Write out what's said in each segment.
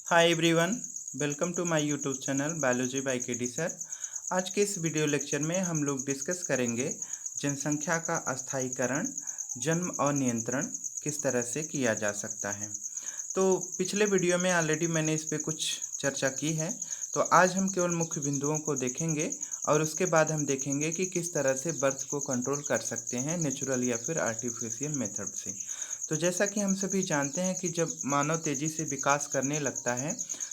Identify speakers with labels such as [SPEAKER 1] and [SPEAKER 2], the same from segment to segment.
[SPEAKER 1] Hi everyone, welcome to my YouTube channel biology by KD sir. आज के इस video lecture में हम लोग डिस्कस करेंगे जनसंख्या का अस्थायीकरण, जन्म और नियंत्रण किस तरह से किया जा सकता है। तो पिछले वीडियो में ऑलरेडी मैंने इस पे कुछ चर्चा की है। तो आज हम केवल मुख्य बिंदुओं को देखेंगे और उसके बाद हम देखेंगे कि किस तरह से बर्थ को कंट्रोल कर सकते हैं नेचुरल या फिर आर्टिफिशियल मेथड से। तो जैसा कि हम सभी जानते हैं कि जब मानव तेजी से विकास करने लगता है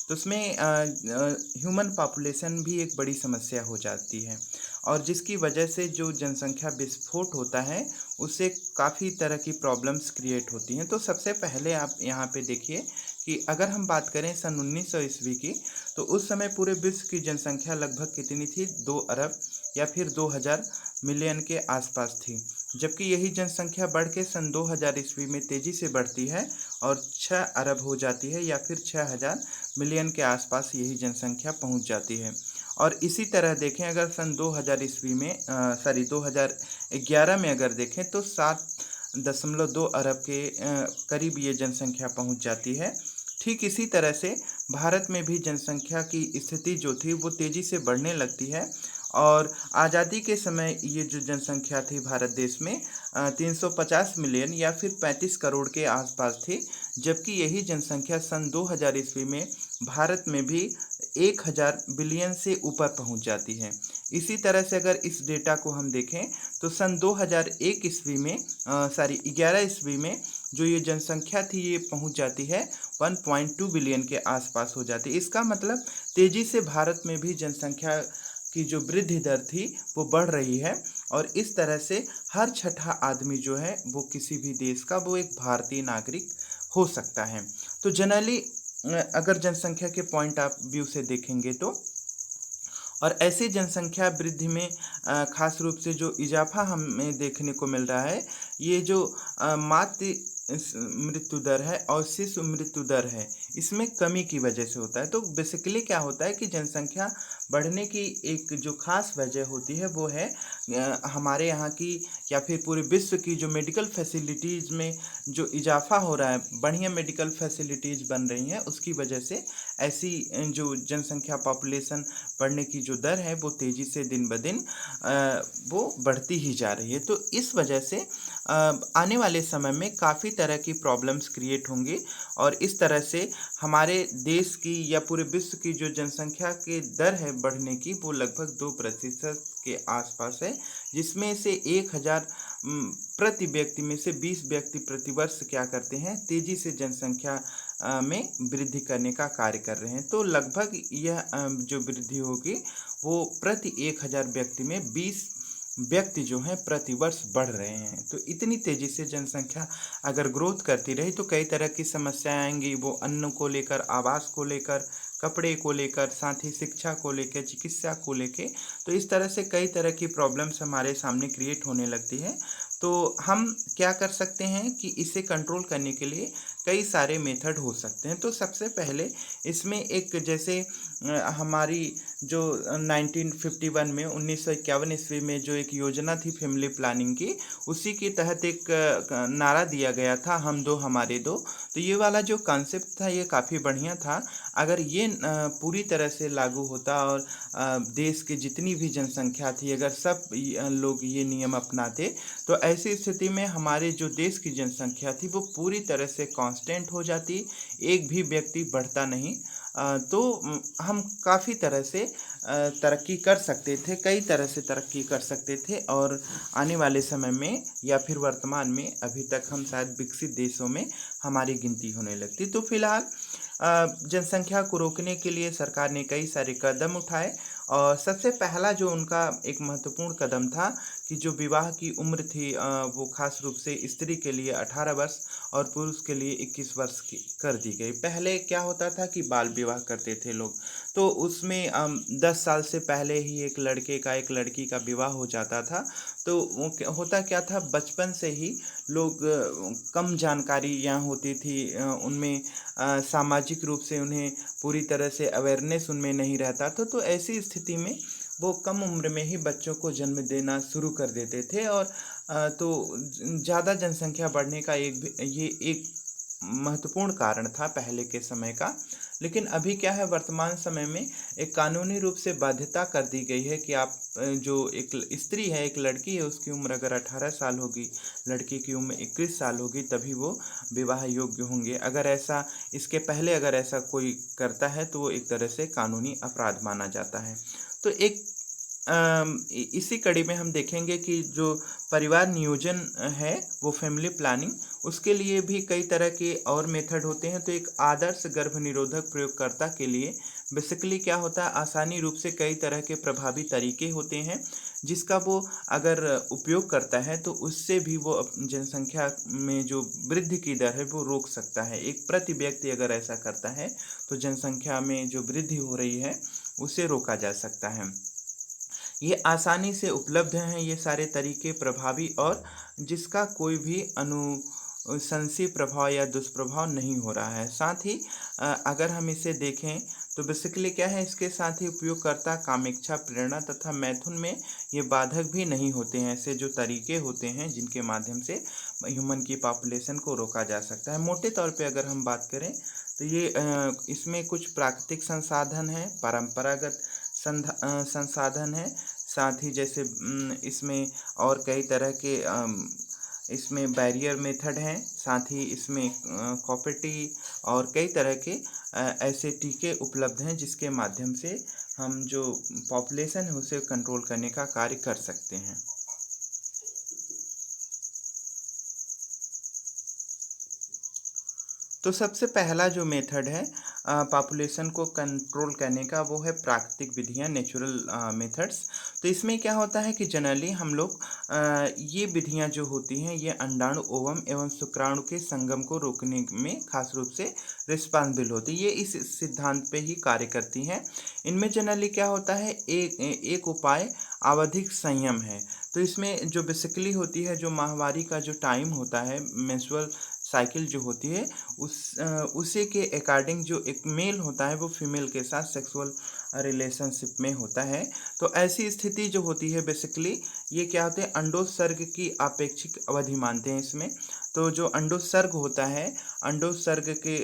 [SPEAKER 1] तो उसमें ह्यूमन पॉपुलेशन भी एक बड़ी समस्या हो जाती है और जिसकी वजह से जो जनसंख्या विस्फोट होता है उससे काफ़ी तरह की प्रॉब्लम्स क्रिएट होती हैं। तो सबसे पहले आप यहाँ पे देखिए कि अगर हम बात करें सन 1900 ईस्वी की, तो उस समय पूरे विश्व की जनसंख्या लगभग कितनी थी? 2 अरब या फिर 2000 मिलियन के आसपास थी। जबकि यही जनसंख्या बढ़ के सन 2000 ईस्वी में तेज़ी से बढ़ती है और 6 अरब हो जाती है या फिर 6000 मिलियन के आसपास यही जनसंख्या पहुंच जाती है। और इसी तरह देखें अगर सन 2000 ईस्वी में 2011 में अगर देखें तो 7.2 अरब के करीब ये जनसंख्या पहुंच जाती है। ठीक इसी तरह से भारत में भी जनसंख्या की स्थिति जो थी वो तेज़ी से बढ़ने लगती है और आज़ादी के समय ये जो जनसंख्या थी भारत देश में 350 मिलियन या फिर 35 करोड़ के आसपास थी। जबकि यही जनसंख्या सन 2000 ईस्वी में भारत में भी 1000 बिलियन से ऊपर पहुंच जाती है। इसी तरह से अगर इस डेटा को हम देखें तो सन 2001 ईस्वी में 11 ईस्वी में जो ये जनसंख्या थी ये पहुंच जाती है 1.2 बिलियन के आसपास हो जाती है। इसका मतलब तेज़ी से भारत में भी जनसंख्या की जो वृद्धि दर थी वो बढ़ रही है और इस तरह से हर छठा आदमी जो है वो किसी भी देश का वो एक भारतीय नागरिक हो सकता है। तो जनरली अगर जनसंख्या के पॉइंट ऑफ व्यू से देखेंगे तो और ऐसे जनसंख्या वृद्धि में खास रूप से जो इजाफा हमें देखने को मिल रहा है, ये जो मातृ मृत्यु दर है और शिशु मृत्यु दर है, इसमें कमी की वजह से होता है। तो बेसिकली क्या होता है कि जनसंख्या बढ़ने की एक जो खास वजह होती है वो है हमारे यहाँ की या फिर पूरे विश्व की जो मेडिकल फैसिलिटीज़ में जो इजाफा हो रहा है, बढ़िया मेडिकल फैसिलिटीज़ बन रही हैं, उसकी वजह से ऐसी जो जनसंख्या पॉपुलेशन बढ़ने की जो दर है वो तेज़ी से दिन ब दिन वो बढ़ती ही जा रही है। तो इस वजह से आने वाले समय में काफ़ी तरह की प्रॉब्लम्स क्रिएट होंगी और इस तरह से हमारे देश की या पूरे विश्व की जो जनसंख्या की दर है बढ़ने की वो लगभग 2% के आसपास है, जिसमें से 1000 प्रति व्यक्ति में से 20 व्यक्ति प्रतिवर्ष क्या करते हैं, तेज़ी से जनसंख्या में वृद्धि करने का कार्य कर रहे हैं। तो लगभग यह जो वृद्धि होगी वो प्रति 1000 व्यक्ति में 20 व्यक्ति जो हैं प्रतिवर्ष बढ़ रहे हैं। तो इतनी तेज़ी से जनसंख्या अगर ग्रोथ करती रही तो कई तरह की समस्याएं आएंगी, वो अन्न को लेकर, आवास को लेकर, कपड़े को लेकर, साथ ही शिक्षा को लेकर, चिकित्सा को लेकर। तो इस तरह से कई तरह की प्रॉब्लम्स हमारे सामने क्रिएट होने लगती है। तो हम क्या कर सकते हैं कि इसे कंट्रोल करने के लिए कई सारे मेथड हो सकते हैं। तो सबसे पहले इसमें एक जैसे हमारी जो 1951 में 1951 ईस्वी में जो एक योजना थी फैमिली प्लानिंग की, उसी के तहत एक नारा दिया गया था, हम दो हमारे दो। तो ये वाला जो कॉन्सेप्ट था ये काफ़ी बढ़िया था। अगर ये पूरी तरह से लागू होता और देश की जितनी भी जनसंख्या थी अगर सब लोग ये नियम अपनाते तो ऐसी स्थिति में हमारे जो देश की जनसंख्या थी वो पूरी तरह से कांस्टेंट हो जाती, एक भी व्यक्ति बढ़ता नहीं। तो हम काफ़ी तरह से तरक्की कर सकते थे, कई तरह से तरक्की कर सकते थे और आने वाले समय में या फिर वर्तमान में अभी तक हम शायद विकसित देशों में हमारी गिनती होने लगती। तो फिलहाल जनसंख्या को रोकने के लिए सरकार ने कई सारे कदम उठाए और सबसे पहला जो उनका एक महत्वपूर्ण कदम था कि जो विवाह की उम्र थी वो खास रूप से स्त्री के लिए 18 वर्ष और पुरुष के लिए 21 वर्ष की कर दी गई। पहले क्या होता था कि बाल विवाह करते थे लोग, तो उसमें 10 साल से पहले ही एक लड़के का एक लड़की का विवाह हो जाता था। तो वो होता क्या था, बचपन से ही लोग कम जानकारी यहाँ होती थी उनमें सामाजिक रूप से उन्हें पूरी तरह से अवेयरनेस उनमें नहीं रहता था। तो ऐसी स्थिति में वो कम उम्र में ही बच्चों को जन्म देना शुरू कर देते थे और तो ज़्यादा जनसंख्या बढ़ने का ये एक महत्वपूर्ण कारण था पहले के समय का। लेकिन अभी क्या है, वर्तमान समय में एक कानूनी रूप से बाध्यता कर दी गई है कि आप जो एक स्त्री है, एक लड़की है, उसकी उम्र अगर 18 साल होगी, लड़की की उम्र 21 साल होगी, तभी वो विवाह योग्य होंगे। अगर ऐसा इसके पहले अगर ऐसा कोई करता है तो वो एक तरह से कानूनी अपराध माना जाता है। तो एक इसी कड़ी में हम देखेंगे कि जो परिवार नियोजन है, वो फैमिली प्लानिंग, उसके लिए भी कई तरह के और मेथड होते हैं। तो एक आदर्श गर्भ निरोधक प्रयोगकर्ता के लिए बेसिकली क्या होता है, आसानी रूप से कई तरह के प्रभावी तरीके होते हैं, जिसका वो अगर उपयोग करता है तो उससे भी वो जनसंख्या में जो वृद्धि की दर है वो रोक सकता है। एक प्रति व्यक्ति अगर ऐसा करता है तो जनसंख्या में जो वृद्धि हो रही है उसे रोका जा सकता है। ये आसानी से उपलब्ध हैं ये सारे तरीके, प्रभावी, और जिसका कोई भी अनुशंसी प्रभाव या दुष्प्रभाव नहीं हो रहा है। साथ ही अगर हम इसे देखें तो बेसिकली क्या है, इसके साथ ही उपयोगकर्ता कामेच्छा, प्रेरणा तथा मैथुन में ये बाधक भी नहीं होते हैं। ऐसे जो तरीके होते हैं जिनके माध्यम से ह्यूमन की पॉपुलेशन को रोका जा सकता है। मोटे तौर पे अगर हम बात करें तो ये इसमें कुछ प्राकृतिक संसाधन हैं, परंपरागत संसाधन हैं, साथ ही जैसे इसमें और कई तरह के इसमें बैरियर मेथड हैं, साथ ही इसमें कॉपर्टी और कई तरह के ऐसे टीके उपलब्ध हैं जिसके माध्यम से हम जो पॉपुलेशन है उसे कंट्रोल करने का कार्य कर सकते हैं। तो सबसे पहला जो मेथड है पॉपुलेशन को कंट्रोल करने का, वो है प्राकृतिक विधियां, नेचुरल मेथड्स। तो इसमें क्या होता है कि जनरली हम लोग ये विधियां जो होती हैं ये अंडाणु, ओवम एवं शुक्राणु के संगम को रोकने में खास रूप से रिस्पॉन्सिबल होती है। ये इस सिद्धांत पे ही कार्य करती हैं। इनमें जनरली क्या होता है, एक उपाय आवधिक संयम है। तो इसमें जो बेसिकली होती है, जो माहवारी का जो टाइम होता है, मेंस्ट्रुअल साइकिल जो होती है, उसी के अकॉर्डिंग जो एक मेल होता है वो फीमेल के साथ सेक्सुअल रिलेशनशिप में होता है। तो ऐसी स्थिति जो होती है बेसिकली, ये क्या होते हैं, अंडोत्सर्ग की अपेक्षिक अवधि मानते हैं इसमें। तो जो अंडोत्सर्ग होता है, अंडोत्सर्ग के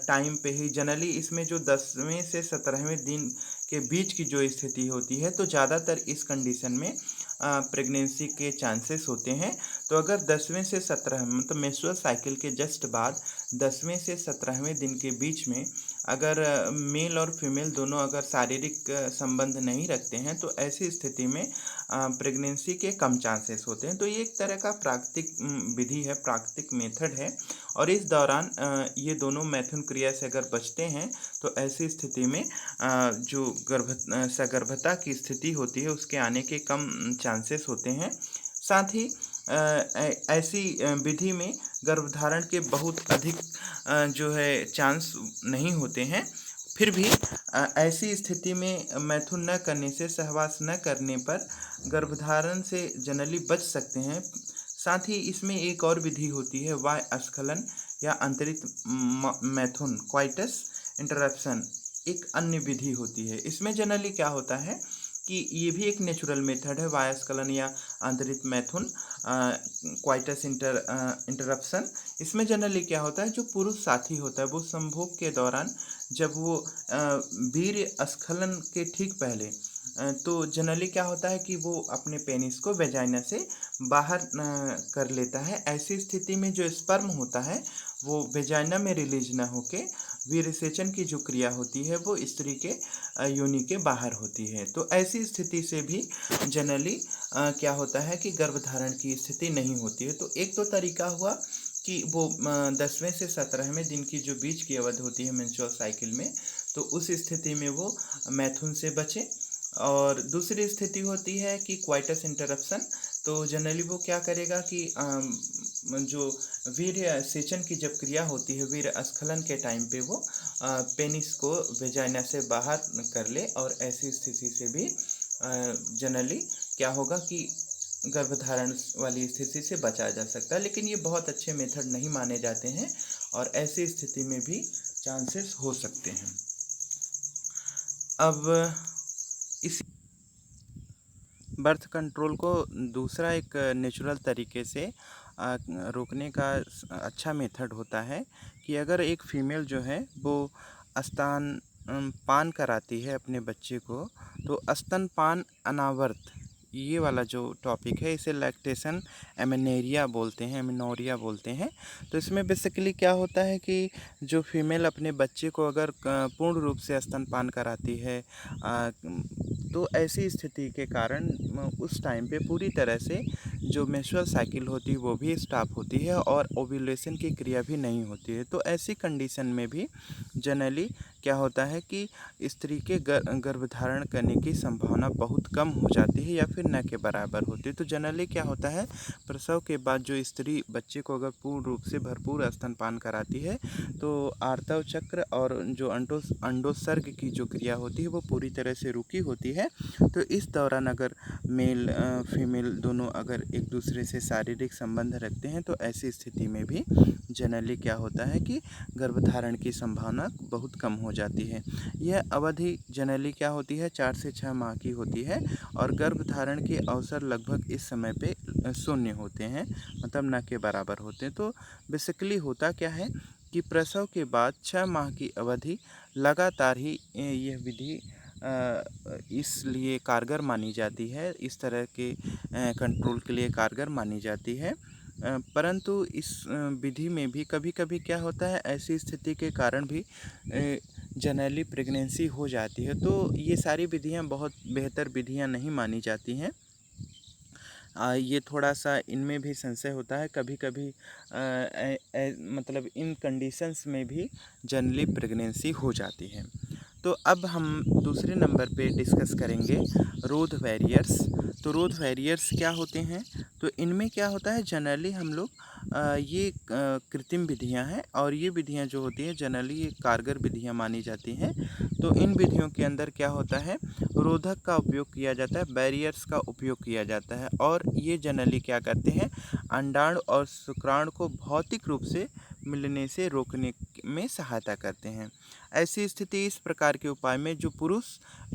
[SPEAKER 1] टाइम पे ही जनरली इसमें जो 10वें से 17वें दिन के बीच की जो स्थिति होती है, तो ज़्यादातर इस कंडीशन में प्रेगनेंसी के चांसेस होते हैं। तो अगर 10वें से 17वें मतलब मेंस्ट्रुअल साइकिल के जस्ट बाद 10वें से 17वें दिन के बीच में अगर मेल और फीमेल दोनों अगर शारीरिक संबंध नहीं रखते हैं तो ऐसी स्थिति में प्रेगनेंसी के कम चांसेस होते हैं। तो ये एक तरह का प्राकृतिक विधि है, प्राकृतिक मेथड है। और इस दौरान ये दोनों मैथुन क्रिया से अगर बचते हैं तो ऐसी स्थिति में जो सगर्भता की स्थिति होती है उसके आने के कम चांसेस होते हैं। साथ ही ऐसी विधि में गर्भधारण के बहुत अधिक जो है चांस नहीं होते हैं। फिर भी ऐसी स्थिति में मैथुन न करने से, सहवास न करने पर गर्भधारण से जनरली बच सकते हैं। साथ ही इसमें एक और विधि होती है, वाय स्खलन या अंतरित मैथुन, क्वाइटस इंटरप्शन, एक अन्य विधि होती है। इसमें जनरली क्या होता है कि ये भी एक नेचुरल मेथड है, वायस्खलन या आंतरिक मैथुन, क्वाइटस इंटरप्शन। इसमें जनरली क्या होता है, जो पुरुष साथी होता है वो संभोग के दौरान जब वो वीर्य स्खलन के ठीक पहले तो जनरली क्या होता है कि वो अपने पेनिस को वेजाइना से बाहर कर लेता है। ऐसी स्थिति में जो स्पर्म होता है वो वेजाइना में रिलीज ना होके वीर्यसेचन की जो क्रिया होती है वो स्त्री के योनि के बाहर होती है। तो ऐसी स्थिति से भी जनरली क्या होता है कि गर्भधारण की स्थिति नहीं होती है। तो एक तो तरीका हुआ कि वो 10वें से 17वें दिन की जो बीच की अवधि होती है मेंस्ट्रुअल साइकिल में, तो उस स्थिति में वो मैथुन से बचे। और दूसरी स्थिति होती है कि क्वाइटस इंटरप्शन। तो जनरली वो क्या करेगा कि जो वीर्य सेचन की जब क्रिया होती है, वीर्य स्खलन के टाइम पे वो पेनिस को वेजाइना से बाहर कर ले, और ऐसी स्थिति से भी जनरली क्या होगा कि गर्भधारण वाली स्थिति से बचा जा सकता है। लेकिन ये बहुत अच्छे मेथड नहीं माने जाते हैं और ऐसी स्थिति में भी चांसेस हो सकते हैं। अब इसी बर्थ कंट्रोल को दूसरा एक नेचुरल तरीके से रोकने का अच्छा मेथड होता है कि अगर एक फीमेल जो है वो पान कराती है अपने बच्चे को, तो स्तनपान अनावर्त ये वाला जो टॉपिक है इसे लैक्टेशन एमेनोरिया बोलते हैं। तो इसमें बेसिकली क्या होता है कि जो फीमेल अपने बच्चे को अगर पूर्ण रूप से स्तनपान कराती है, तो ऐसी स्थिति के कारण उस टाइम पे पूरी तरह से जो मेंस्ट्रुअल साइकिल होती है वो भी स्टॉप होती है और ओव्यूलेशन की क्रिया भी नहीं होती है। तो ऐसी कंडीशन में भी जनरली क्या होता है कि स्त्री के गर्भधारण करने की संभावना बहुत कम हो जाती है या फिर न के बराबर होती है। तो जनरली क्या होता है, प्रसव के बाद जो स्त्री बच्चे को अगर पूर्ण रूप से भरपूर स्तनपान कराती है तो आर्तव चक्र और जो अंडोत्सर्ग की जो क्रिया होती है वो पूरी तरह से रुकी होती है। तो इस दौरान अगर मेल फीमेल दोनों अगर एक दूसरे से शारीरिक संबंध रखते हैं तो ऐसी स्थिति में भी जनरली क्या होता है कि गर्भधारण की संभावना बहुत कम हो जाती है। यह अवधि जनरली क्या होती है, 4 से 6 माह की होती है और गर्भधारण के अवसर लगभग इस समय पे शून्य होते हैं, मतलब न के बराबर होते हैं। तो बेसिकली होता क्या है कि प्रसव के बाद 6 माह की अवधि लगातार ही यह विधि इसलिए कारगर मानी जाती है, इस तरह के कंट्रोल के लिए कारगर मानी जाती है। परंतु इस विधि में भी कभी-कभी क्या होता है, ऐसी स्थिति के कारण भी जनरली प्रेगनेंसी हो जाती है। तो ये सारी विधियां बहुत बेहतर विधियां नहीं मानी जाती हैं। ये थोड़ा-सा इनमें भी संशय होता है, कभी-कभी मतलब इन कंडीशंस में भी जनरली प्रेगनेंसी हो जाती है। तो अब हम दूसरे नंबर पे डिस्कस करेंगे रोध बैरियर्स। तो रोध बैरियर्स क्या होते हैं? तो इनमें क्या होता है, जनरली हम लोग ये कृत्रिम विधियां हैं और ये विधियां जो होती हैं जनरली ये कारगर विधियां मानी जाती हैं। तो इन विधियों के अंदर क्या होता है, रोधक का उपयोग किया जाता है, बैरियर्स का उपयोग किया जाता है और ये जनरली क्या करते हैं, अंडाणु और शुक्राणु को भौतिक रूप से मिलने से रोकने में सहायता करते हैं। ऐसी स्थिति इस प्रकार के उपाय में जो पुरुष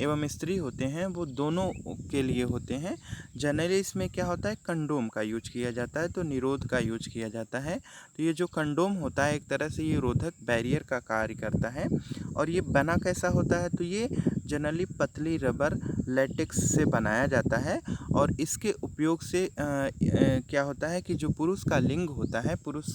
[SPEAKER 1] एवं स्त्री होते हैं वो दोनों के लिए होते हैं। जनरली इसमें क्या होता है, कंडोम का यूज किया जाता है, तो निरोध का यूज किया जाता है। तो ये जो कंडोम होता है एक तरह से ये रोधक बैरियर का कार्य करता है और ये बना कैसा होता है, तो ये जनरली पतली रबर लेटेक्स से बनाया जाता है और इसके उपयोग से क्या होता है कि जो पुरुष का लिंग होता है, पुरुष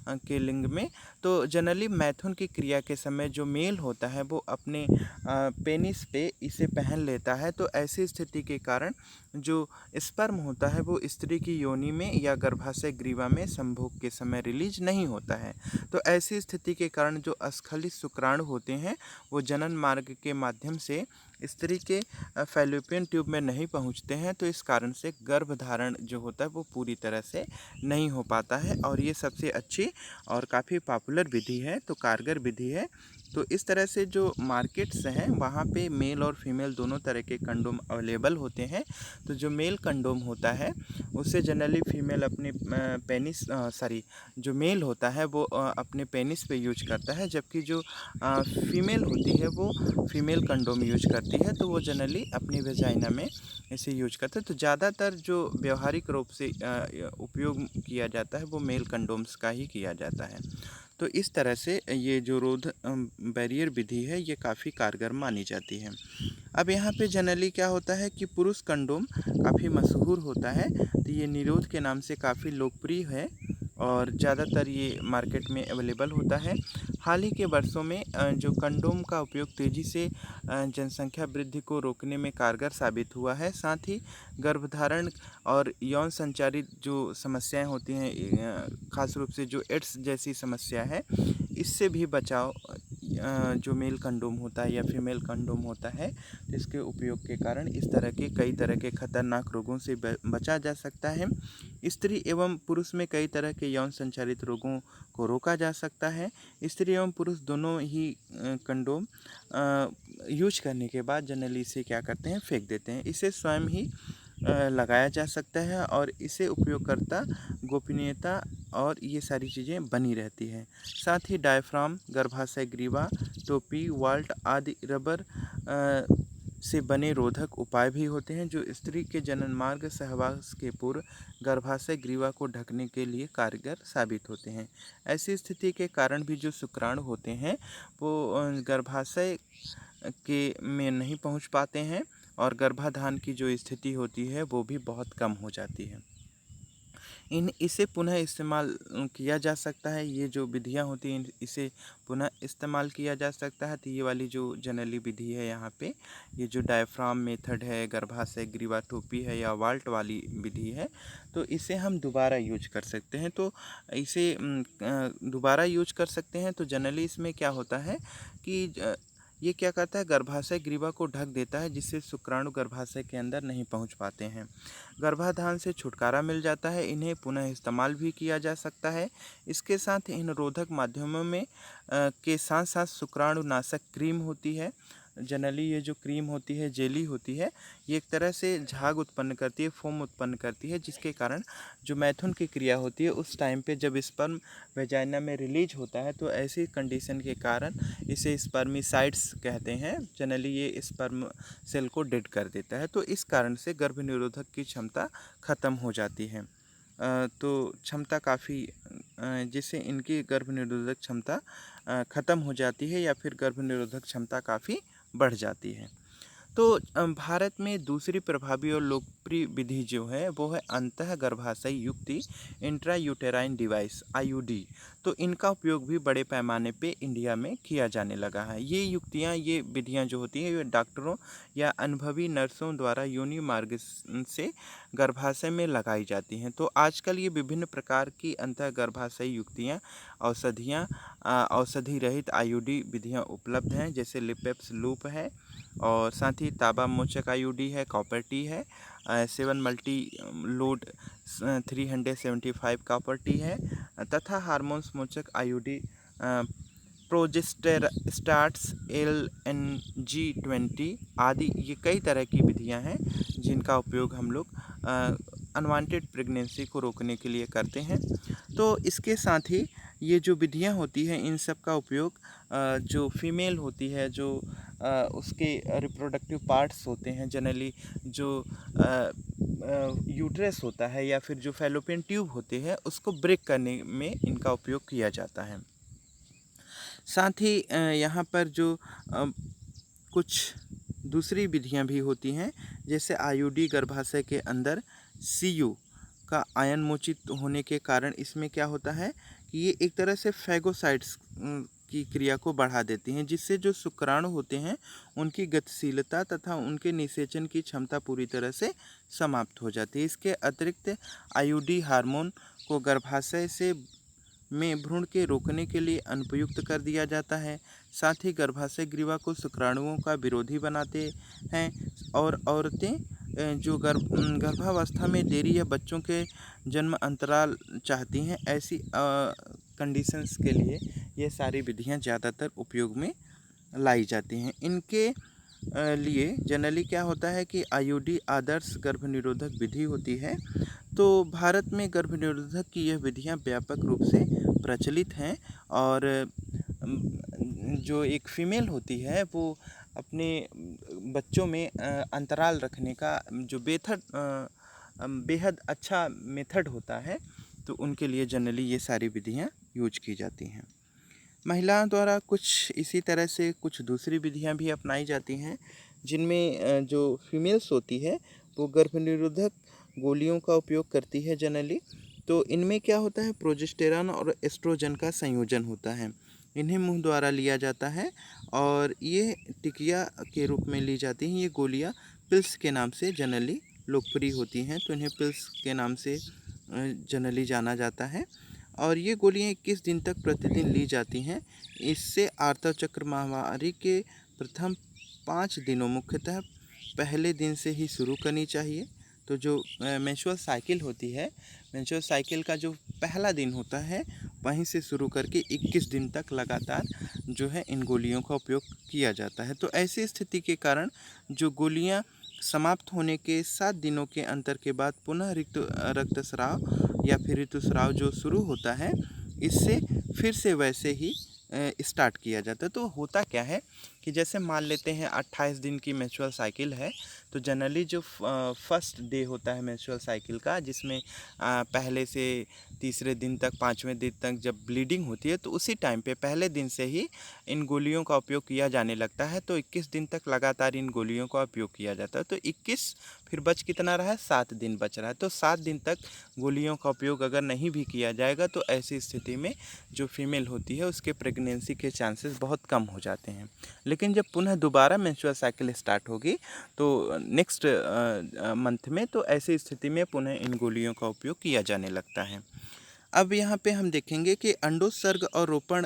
[SPEAKER 1] के लिंग में तो जनरली मैथुन की क्रिया के समय जो मेल होता है वो अपने पेनिस पे इसे पहन लेता है। तो ऐसी स्थिति के कारण जो स्पर्म होता है वो स्त्री की योनि में या गर्भाशय ग्रीवा में संभोग के समय रिलीज नहीं होता है। तो ऐसी स्थिति के कारण जो अस्खलित शुक्राणु होते हैं वो जनन मार्ग के माध्यम से स्त्री के फैलोपियन ट्यूब में नहीं पहुंचते हैं। तो इस कारण से गर्भधारण जो होता है वो पूरी तरह से नहीं हो पाता है और ये सबसे अच्छी और काफ़ी पॉपुलर विधि है, तो कारगर विधि है। तो इस तरह से जो मार्केट्स हैं वहाँ पे मेल और फीमेल दोनों तरह के कंडोम अवेलेबल होते हैं। तो जो मेल कंडोम होता है उससे जनरली फीमेल अपने जो मेल होता है वो अपने पेनिस पे यूज करता है, जबकि जो फीमेल होती है वो फीमेल कंडोम यूज करती है, तो वो जनरली अपनी वेजाइना में इसे यूज करते हैं। तो ज़्यादातर जो व्यवहारिक रूप से उपयोग किया जाता है वो मेल कंडोम्स का ही किया जाता है। तो इस तरह से ये जो रोध बैरियर विधि है ये काफ़ी कारगर मानी जाती है। अब यहाँ पे जनरली क्या होता है कि पुरुष कंडोम काफ़ी मशहूर होता है, तो ये निरोध के नाम से काफ़ी लोकप्रिय है और ज़्यादातर ये मार्केट में अवेलेबल होता है। हाल ही के वर्षों में जो कंडोम का उपयोग तेज़ी से जनसंख्या वृद्धि को रोकने में कारगर साबित हुआ है। साथ ही गर्भधारण और यौन संचारित जो समस्याएं होती हैं, खास रूप से जो एड्स जैसी समस्या है, इससे भी बचाव जो मेल कंडोम होता है या फीमेल कंडोम होता है, तो इसके उपयोग के कारण इस तरह के कई तरह के खतरनाक रोगों से बचा जा सकता है। स्त्री एवं पुरुष में कई तरह के यौन संचारित रोगों को रोका जा सकता है। स्त्री एवं पुरुष दोनों ही कंडोम यूज करने के बाद जनरली इसे क्या करते हैं, फेंक देते हैं। इसे स्वयं ही लगाया जा सकता है और इसे उपयोगकर्ता गोपनीयता और ये सारी चीज़ें बनी रहती है। साथ ही डायफ्राम, गर्भाशय ग्रीवा, टोपी, वाल्ट आदि रबर से बने रोधक उपाय भी होते हैं जो स्त्री के जनन मार्ग सहवास के पूर्व गर्भाशय ग्रीवा को ढकने के लिए कारगर साबित होते हैं। ऐसी स्थिति के कारण भी जो शुक्राणु होते हैं वो गर्भाशय के में नहीं पहुंच पाते हैं और गर्भाधान की जो स्थिति होती है वो भी बहुत कम हो जाती है। इसे पुनः इस्तेमाल किया जा सकता है। ये जो विधियाँ होती हैं इसे पुनः इस्तेमाल किया जा सकता है। तो ये वाली जो जनरली विधि है यहाँ पे, ये जो डायफ्राम मेथड है, गर्भाशय ग्रीवा टोपी है या वाल्ट वाली विधि है, तो इसे हम दोबारा यूज कर सकते हैं। तो इसे दोबारा यूज कर सकते हैं। तो जनरली इसमें क्या होता है कि ये क्या करता है, गर्भाशय ग्रीवा को ढक देता है जिससे शुक्राणु गर्भाशय के अंदर नहीं पहुंच पाते हैं। गर्भाधान से छुटकारा मिल जाता है। इन्हें पुनः इस्तेमाल भी किया जा सकता है। इसके साथ इन रोधक माध्यमों में के साथ साथ शुक्राणुनाशक क्रीम होती है। जनरली ये जो क्रीम होती है, जेली होती है, ये एक तरह से झाग उत्पन्न करती है, फोम उत्पन्न करती है, जिसके कारण जो मैथुन की क्रिया होती है उस टाइम पे जब स्पर्म वेजाइना में रिलीज होता है तो ऐसी कंडीशन के कारण इसे स्पर्मिसाइड्स कहते हैं। जनरली ये स्पर्म सेल को डेड कर देता है। तो इस कारण से गर्भ निरोधक की क्षमता ख़त्म हो जाती है। तो क्षमता काफ़ी जिससे इनकी गर्भ निरोधक क्षमता ख़त्म हो जाती है या फिर गर्भ निरोधक क्षमता काफ़ी बढ़ जाती है। तो भारत में दूसरी प्रभावी और लोकप्रिय विधि जो है वो है अंतः गर्भाशय युक्ति इंट्रायूटेराइन डिवाइस आईयूडी। तो इनका उपयोग भी बड़े पैमाने पे इंडिया में किया जाने लगा है। ये युक्तियाँ, ये विधियाँ जो होती हैं ये डॉक्टरों या अनुभवी नर्सों द्वारा योनि मार्ग से गर्भाशय में लगाई जाती हैं। तो आजकल ये विभिन्न प्रकार की अंतः गर्भाशय युक्तियाँ, औषधि रहित आईयूडी विधियाँ उपलब्ध हैं, जैसे लिपेप्स लूप है और साथ ही ताबा मोचक आईयूडी है, कॉपर टी है, 7 मल्टी लोड 375 कॉपर टी है तथा हार्मोन्स मोचक आईयूडी प्रोजेस्टेरास्टाट्स LNG-20 आदि। ये कई तरह की विधियां हैं जिनका उपयोग हम लोग अनवांटेड प्रेगनेंसी को रोकने के लिए करते हैं। तो इसके साथ ही ये जो विधियां होती हैं इन सब का उपयोग जो फीमेल होती है, जो उसके रिप्रोडक्टिव पार्ट्स होते हैं, जनरली जो यूट्रस होता है या फिर जो फैलोपियन ट्यूब होते हैं उसको ब्रेक करने में इनका उपयोग किया जाता है। साथ ही यहाँ पर जो कुछ दूसरी विधियाँ भी होती हैं, जैसे आईयूडी गर्भाशय के अंदर सीयू का आयन मोचित होने के कारण इसमें क्या होता है कि ये एक तरह से फैगोसाइट्स की क्रिया को बढ़ा देती हैं, जिससे जो शुक्राणु होते हैं उनकी गतिशीलता तथा उनके निषेचन की क्षमता पूरी तरह से समाप्त हो जाती है। इसके अतिरिक्त आईयूडी हार्मोन को गर्भाशय से में भ्रूण के रोकने के लिए अनुपयुक्त कर दिया जाता है। साथ ही गर्भाशय ग्रीवा को शुक्राणुओं का विरोधी बनाते हैं और औरतें जो गर्भावस्था में देरी या बच्चों के जन्म अंतराल चाहती हैं, ऐसी कंडीशंस के लिए ये सारी विधियां ज़्यादातर उपयोग में लाई जाती हैं। इनके लिए जनरली क्या होता है कि आईयूडी आदर्श गर्भ निरोधक विधि होती है। तो भारत में गर्भ निरोधक की यह विधियां व्यापक रूप से प्रचलित हैं और जो एक फीमेल होती है वो अपने बच्चों में अंतराल रखने का जो बेहद अच्छा मेथड होता है, तो उनके लिए जनरली ये सारी विधियां यूज की जाती हैं। महिलाओं द्वारा कुछ इसी तरह से कुछ दूसरी विधियां भी अपनाई जाती हैं, जिनमें जो फीमेल्स होती है वो गर्भ निरोधक गोलियों का उपयोग करती है जनरली। तो इनमें क्या होता है, प्रोजेस्टेरॉन और एस्ट्रोजन का संयोजन होता है। इन्हें मुंह द्वारा लिया जाता है और ये टिकिया के रूप में ली जाती हैं। ये गोलियां पिल्स के नाम से जनरली लोकप्रिय होती हैं, तो इन्हें पिल्स के नाम से जनरली जाना जाता है। और ये गोलियां 21 दिन तक प्रतिदिन ली जाती हैं। इससे आर्तचक्र माहवारी के प्रथम 5 दिनों, मुख्यतः पहले दिन से ही शुरू करनी चाहिए। तो जो मेंस्ट्रुअल साइकिल होती है, मेंस्ट्रुअल साइकिल का जो पहला दिन होता है वहीं से शुरू करके 21 दिन तक लगातार जो है इन गोलियों का उपयोग किया जाता है। तो ऐसी स्थिति के कारण जो गोलियां समाप्त होने के 7 दिनों के अंतर के बाद पुनः रक्तस्राव या फिर ऋतुस्राव जो शुरू होता है, इससे फिर से वैसे ही स्टार्ट किया जाता है। तो होता क्या है कि जैसे मान लेते हैं 28 दिन की मेंस्ट्रुअल साइकिल है, तो जनरली जो फर्स्ट डे होता है मेंस्ट्रुअल साइकिल का, जिसमें पहले से तीसरे दिन तक, पाँचवें दिन तक जब ब्लीडिंग होती है, तो उसी टाइम पे पहले दिन से ही इन गोलियों का उपयोग किया जाने लगता है। तो 21 दिन तक लगातार इन गोलियों का उपयोग किया जाता है। तो 21 फिर बच कितना रहा है, 7 दिन बच रहा है। तो 7 दिन तक गोलियों का उपयोग अगर नहीं भी किया जाएगा तो ऐसी स्थिति में जो फीमेल होती है उसके प्रेगनेंसी के चांसेस बहुत कम हो जाते हैं। लेकिन जब पुनः दोबारा मेंस्ट्रुअल साइकिल स्टार्ट होगी तो नेक्स्ट मंथ में, तो ऐसी स्थिति में पुनः इन गोलियों का उपयोग किया जाने लगता है। अब यहाँ पे हम देखेंगे कि अंडोत्सर्ग और रोपण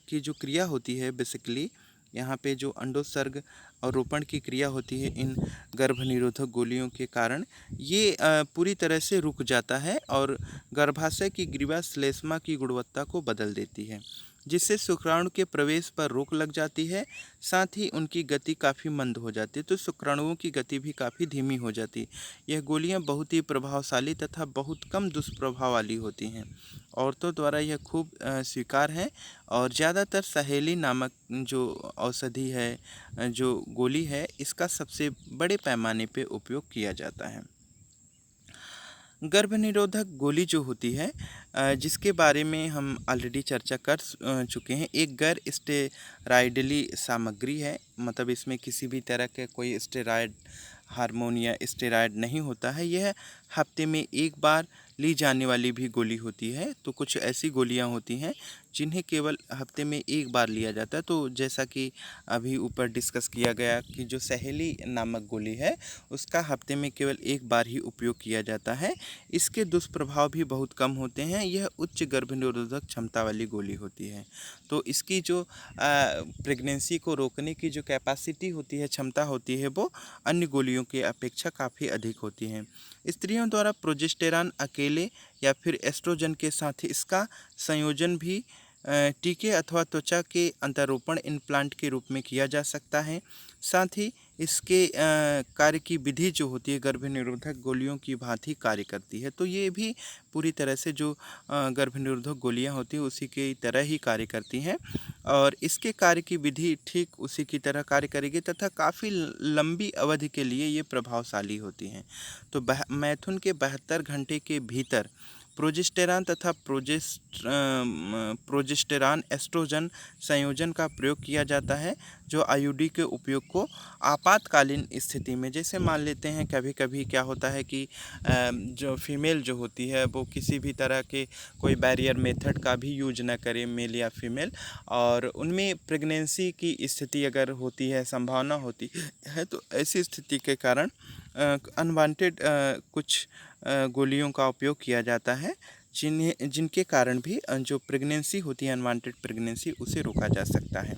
[SPEAKER 1] की जो क्रिया होती है, बेसिकली यहाँ पे जो अंडोत्सर्ग और रोपण की क्रिया होती है इन गर्भनिरोधक गोलियों के कारण, ये पूरी तरह से रुक जाता है और गर्भाशय की ग्रीवा श्लेष्मा की गुणवत्ता को बदल देती है, जिससे शुक्राणु के प्रवेश पर रोक लग जाती है। साथ ही उनकी गति काफ़ी मंद हो जाती है, तो शुक्राणुओं की गति भी काफ़ी धीमी हो जाती है। यह गोलियां बहुत ही प्रभावशाली तथा बहुत कम दुष्प्रभाव वाली होती हैं। औरतों द्वारा यह खूब स्वीकार है और ज़्यादातर सहेली नामक जो औषधि है, जो गोली है, इसका सबसे बड़े पैमाने पे उपयोग किया जाता है। गर्भनिरोधक गोली जो होती है, जिसके बारे में हम ऑलरेडी चर्चा कर चुके हैं, एक गैर स्टेरॉयडली सामग्री है। मतलब इसमें किसी भी तरह के कोई स्टेरॉयड हार्मोन या स्टेरॉयड नहीं होता है। यह हफ्ते में एक बार ली जाने वाली भी गोली होती है। तो कुछ ऐसी गोलियां होती हैं जिन्हें केवल हफ्ते में एक बार लिया जाता है। तो जैसा कि अभी ऊपर डिस्कस किया गया कि जो सहेली नामक गोली है उसका हफ्ते में केवल एक बार ही उपयोग किया जाता है। इसके दुष्प्रभाव भी बहुत कम होते हैं। यह उच्च गर्भनिरोधक क्षमता वाली गोली होती है। तो इसकी जो प्रेगनेंसी को रोकने की जो कैपेसिटी होती है, क्षमता होती है, वो अन्य गोलियों की अपेक्षा काफ़ी अधिक होती है। स्त्रियों द्वारा प्रोजेस्टेरॉन अकेले या फिर एस्ट्रोजन के साथ इसका संयोजन भी टीके अथवा त्वचा के अंतरोपण इम्प्लांट के रूप में किया जा सकता है। साथ ही इसके कार्य की विधि जो होती है गर्भनिरोधक गोलियों की भांति कार्य करती है। तो ये भी पूरी तरह से जो गर्भनिरोधक गोलियां होती हैं उसी की तरह ही कार्य करती हैं और इसके कार्य की विधि ठीक उसी की तरह कार्य करेगी तथा काफ़ी लंबी अवधि के लिए ये प्रभावशाली होती हैं। तो मैथुन के 72 घंटे के भीतर प्रोजेस्टेरॉन तथा प्रोजेस्टेरॉन एस्ट्रोजन संयोजन का प्रयोग किया जाता है, जो आईयूडी के उपयोग को आपातकालीन स्थिति में, जैसे मान लेते हैं कभी कभी क्या होता है कि जो फीमेल जो होती है वो किसी भी तरह के कोई बैरियर मेथड का भी यूज ना करे, मेल या फीमेल, और उनमें प्रेगनेंसी की स्थिति अगर होती है, संभावना होती है, तो ऐसी स्थिति के कारण अनवांटेड कुछ गोलियों का उपयोग किया जाता है, जिनके कारण भी जो प्रेगनेंसी होती है, अनवांटेड प्रेगनेंसी, उसे रोका जा सकता है।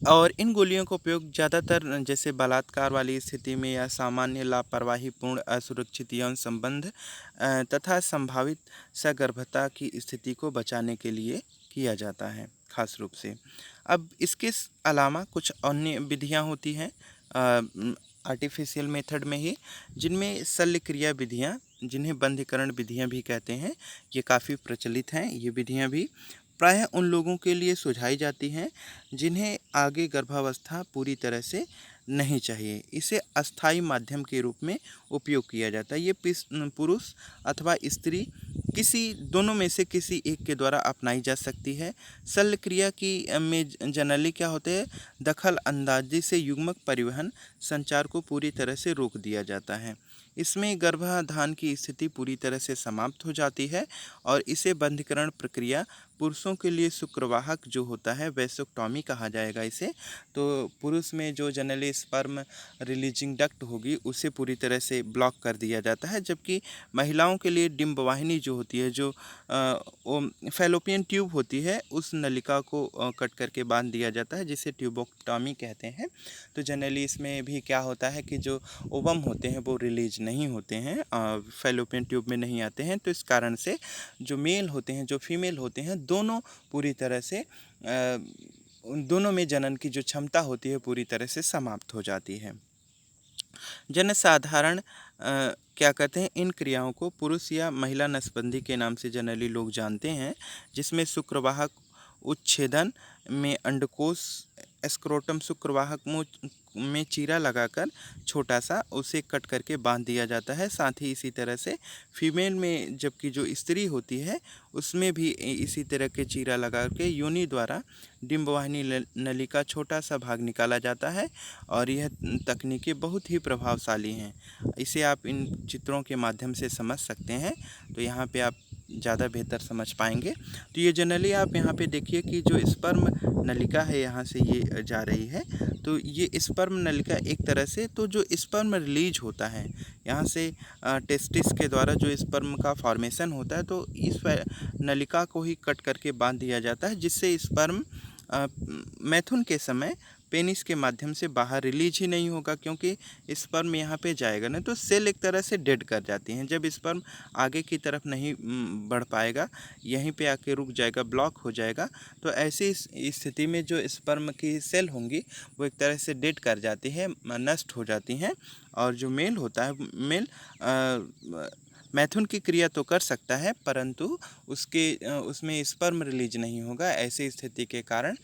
[SPEAKER 1] और इन गोलियों का उपयोग ज़्यादातर जैसे बलात्कार वाली स्थिति में या सामान्य लापरवाहीपूर्ण असुरक्षित यौन संबंध तथा संभावित सगर्भता की स्थिति को बचाने के लिए किया जाता है खास रूप से। अब इसके अलावा कुछ अन्य विधियां होती हैं आर्टिफिशियल मेथड में ही, जिनमें शल्य क्रिया विधियाँ, जिन्हें बंधीकरण विधियाँ भी कहते हैं, ये काफ़ी प्रचलित हैं। ये विधियाँ भी प्रायः उन लोगों के लिए सुझाई जाती हैं जिन्हें आगे गर्भावस्था पूरी तरह से नहीं चाहिए। इसे अस्थायी माध्यम के रूप में उपयोग किया जाता है। ये पुरुष अथवा स्त्री किसी दोनों में से किसी एक के द्वारा अपनाई जा सकती है। शल्य क्रिया की में जनरली क्या होते हैं, दखल अंदाजी से युग्मक परिवहन संचार को पूरी तरह से रोक दिया जाता है। इसमें गर्भाधान की स्थिति पूरी तरह से समाप्त हो जाती है और इसे बंधीकरण प्रक्रिया पुरुषों के लिए शुक्रवाहक जो होता है, वैसोक्टॉमी कहा जाएगा इसे। तो पुरुष में जो जनरली स्पर्म रिलीजिंग डक्ट होगी उसे पूरी तरह से ब्लॉक कर दिया जाता है, जबकि महिलाओं के लिए डिम्बवाहिनी जो होती है, जो वो फैलोपियन ट्यूब होती है, उस नलिका को कट करके बांध दिया जाता है, जिसे ट्यूबोक्टॉमी कहते हैं। तो जनरली इसमें भी क्या होता है कि जो ओवम होते हैं वो रिलीज नहीं होते हैं, फैलोपियन ट्यूब में नहीं आते हैं। तो इस कारण से जो मेल होते हैं, जो फीमेल होते हैं, दोनों पूरी तरह से उन दोनों में जनन की जो क्षमता होती है पूरी तरह से समाप्त हो जाती है। जनसाधारण क्या कहते हैं, इन क्रियाओं को पुरुष या महिला नसबंदी के नाम से जनरली लोग जानते हैं, जिसमें शुक्रवाहक उच्छेदन में अंडकोश स्क्रोटम शुक्रवाहक में चीरा लगाकर छोटा सा उसे कट करके बांध दिया जाता है। साथ ही इसी तरह से फीमेल में जबकि जो स्त्री होती है उसमें भी इसी तरह के चीरा लगा के योनि द्वारा डिंबवाहिनी नली का छोटा सा भाग निकाला जाता है और यह तकनीकें बहुत ही प्रभावशाली हैं। इसे आप इन चित्रों के माध्यम से समझ सकते हैं, तो यहाँ पे आप ज़्यादा बेहतर समझ पाएंगे। तो ये जनरली आप यहाँ पे देखिए कि जो स्पर्म नलिका है यहाँ से ये जा रही है, तो ये स्पर्म नलिका एक तरह से तो जो स्पर्म रिलीज होता है यहाँ से टेस्टिस के द्वारा जो स्पर्म का फॉर्मेशन होता है, तो इस नलिका को ही कट करके बांध दिया जाता है, जिससे स्पर्म मैथुन के समय पेनिस के माध्यम से बाहर रिलीज ही नहीं होगा, क्योंकि स्पर्म यहाँ पे जाएगा नहीं तो सेल एक तरह से डेड कर जाती हैं। जब स्पर्म आगे की तरफ नहीं बढ़ पाएगा, यहीं पे आके रुक जाएगा, ब्लॉक हो जाएगा, तो ऐसी स्थिति में जो स्पर्म की सेल होंगी वो एक तरह से डेड कर जाती है, नष्ट हो जाती हैं। और जो मेल होता है, मेल मैथुन की क्रिया तो कर सकता है परंतु उसमें स्पर्म रिलीज नहीं होगा। ऐसी स्थिति के कारण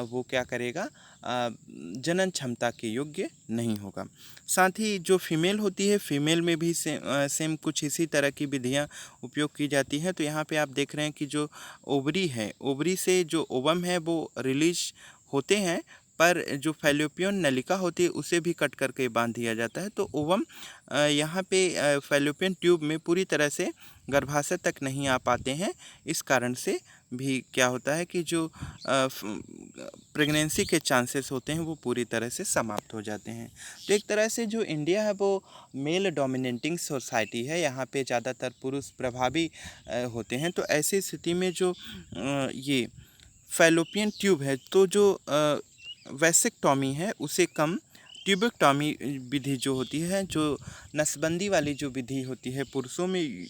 [SPEAKER 1] वो क्या करेगा, जनन क्षमता के योग्य नहीं होगा। साथ ही जो फीमेल होती है, फीमेल में भी सेम कुछ इसी तरह की विधियां उपयोग की जाती हैं। तो यहाँ पे आप देख रहे हैं कि जो ओवरी है, ओवरी से जो ओवम है वो रिलीज होते हैं, पर जो फैलोपियन नलिका होती है उसे भी कट करके बांध दिया जाता है। तो ओवम यहाँ पे फैलोपियन ट्यूब में पूरी तरह से गर्भाशय तक नहीं आ पाते हैं। इस कारण से भी क्या होता है कि जो प्रेगनेंसी के चांसेस होते हैं वो पूरी तरह से समाप्त हो जाते हैं। तो एक तरह से जो इंडिया है वो मेल डोमिनेटिंग सोसाइटी है, यहाँ पे ज़्यादातर पुरुष प्रभावी होते हैं। तो ऐसी स्थिति में जो ये फैलोपियन ट्यूब है, तो जो वैसेक्टॉमी है उसे कम ट्यूबेक्टॉमी विधि जो होती है, जो नसबंदी वाली जो विधि होती है पुरुषों में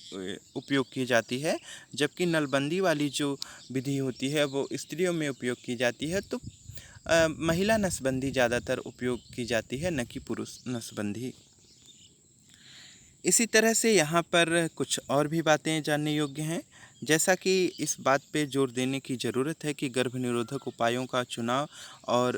[SPEAKER 1] उपयोग की जाती है, जबकि नलबंदी वाली जो विधि होती है वो स्त्रियों में उपयोग की जाती है। तो महिला नसबंदी ज़्यादातर उपयोग की जाती है, न कि पुरुष नसबंदी। इसी तरह से यहाँ पर कुछ और भी बातें जानने योग्य हैं, जैसा कि इस बात पे जोर देने की ज़रूरत है कि गर्भ निरोधक उपायों का चुनाव और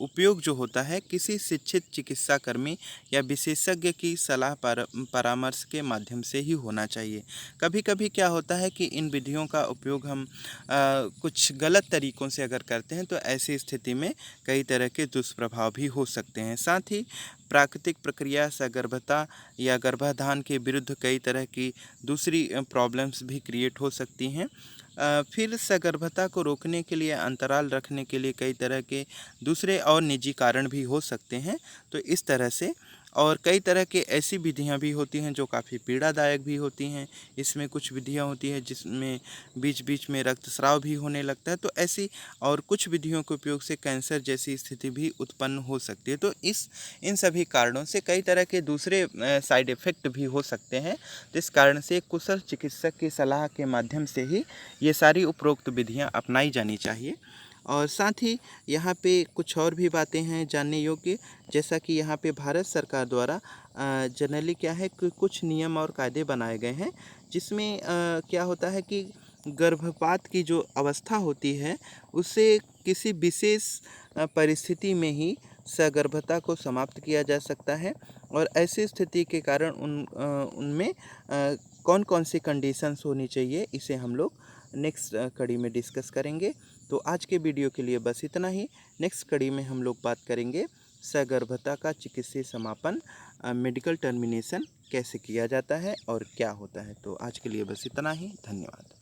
[SPEAKER 1] उपयोग जो होता है किसी शिक्षित चिकित्सा कर्मी या विशेषज्ञ की सलाह परामर्श के माध्यम से ही होना चाहिए। कभी कभी क्या होता है कि इन विधियों का उपयोग हम कुछ गलत तरीक़ों से अगर करते हैं तो ऐसी स्थिति में कई तरह के दुष्प्रभाव भी हो सकते हैं। साथ ही प्राकृतिक प्रक्रिया सगर्भता या गर्भाधान के विरुद्ध कई तरह की दूसरी प्रॉब्लम्स भी क्रिएट हो सकती हैं। फिर सगर्भता को रोकने के लिए अंतराल रखने के लिए कई तरह के दूसरे और निजी कारण भी हो सकते हैं। तो इस तरह से और कई तरह के ऐसी विधियां भी होती हैं जो काफ़ी पीड़ादायक भी होती हैं। इसमें कुछ विधियां होती हैं जिसमें बीच बीच में रक्तस्राव भी होने लगता है। तो ऐसी और कुछ विधियों के उपयोग से कैंसर जैसी स्थिति भी उत्पन्न हो सकती है। तो इन सभी कारणों से कई तरह के दूसरे साइड इफ़ेक्ट भी हो सकते हैं। तो इस कारण से कुशल चिकित्सक की सलाह के माध्यम से ही ये सारी उपरोक्त विधियां अपनाई जानी चाहिए। और साथ ही यहाँ पे कुछ और भी बातें हैं जानने योग्य, जैसा कि यहाँ पे भारत सरकार द्वारा जनरली क्या है कि कुछ नियम और कायदे बनाए गए हैं, जिसमें क्या होता है कि गर्भपात की जो अवस्था होती है उसे किसी विशेष परिस्थिति में ही सगर्भता को समाप्त किया जा सकता है। और ऐसी स्थिति के कारण उनमें कौन कौन सी कंडीशंस होनी चाहिए, इसे हम लोग नेक्स्ट कड़ी में डिस्कस करेंगे। तो आज के वीडियो के लिए बस इतना ही। नेक्स्ट कड़ी में हम लोग बात करेंगे सगर्भता का चिकित्सीय समापन, मेडिकल टर्मिनेशन कैसे किया जाता है और क्या होता है। तो आज के लिए बस इतना ही। धन्यवाद।